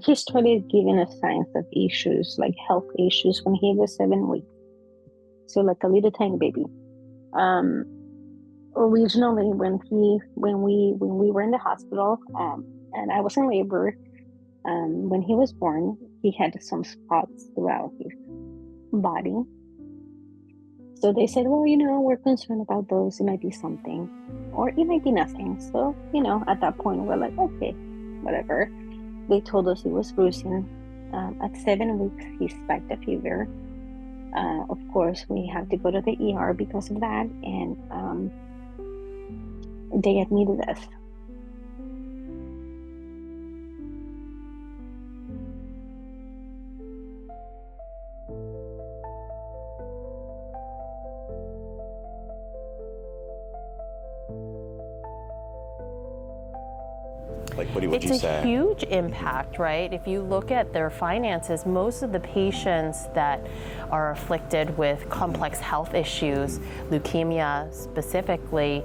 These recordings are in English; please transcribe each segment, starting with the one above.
he started giving us signs of issues, like health issues, when he was 7 weeks. So like a little tiny baby. Originally, when we were in the hospital, and I was in labor, when he was born, he had some spots throughout his body. So they said, well, we're concerned about those. It might be something, or it might be nothing. So, at that point, we're like, okay, whatever. They told us it was bruising. At 7 weeks, he spiked a fever. Of course, we had to go to the ER because of that, and they admitted us. Like, what would you say? It's a huge impact, right? If you look at their finances, most of the patients that are afflicted with complex health issues, leukemia specifically,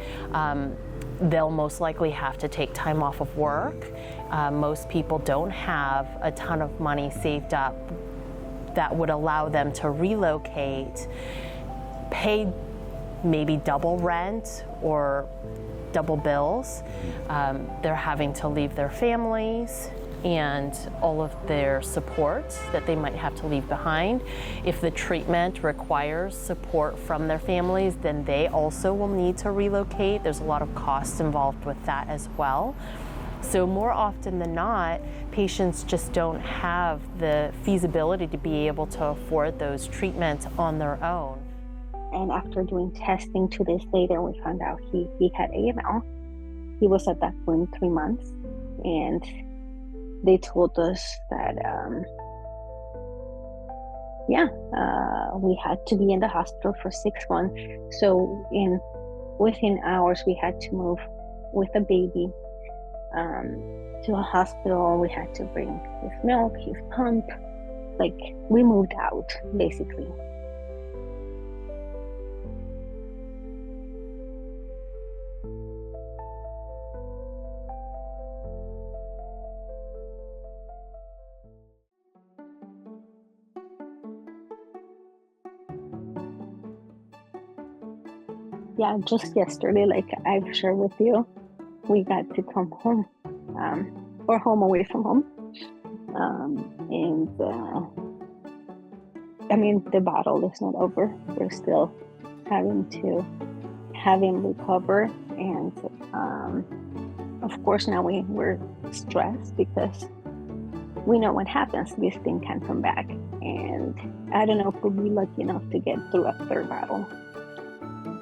they'll most likely have to take time off of work. Most people don't have a ton of money saved up that would allow them to relocate, pay maybe double rent or double bills. They're having to leave their families and all of their support that they might have to leave behind. If the treatment requires support from their families, then they also will need to relocate. There's a lot of costs involved with that as well. So more often than not, patients just don't have the feasibility to be able to afford those treatments on their own. And after doing testing 2 days later, we found out he had AML. He was at that point 3 months, and they told us that, we had to be in the hospital for 6 months. So within hours, we had to move with the baby to a hospital. We had to bring his milk, his pump. Like, we moved out, basically. Yeah, just yesterday, like I've shared with you, we got to come home, or home away from home. The battle is not over. We're still having to have him recover. And of course, now we're stressed because we know what happens. This thing can come back. And I don't know if we'll be lucky enough to get through a third battle.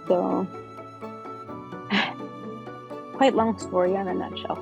So, quite long story in a nutshell.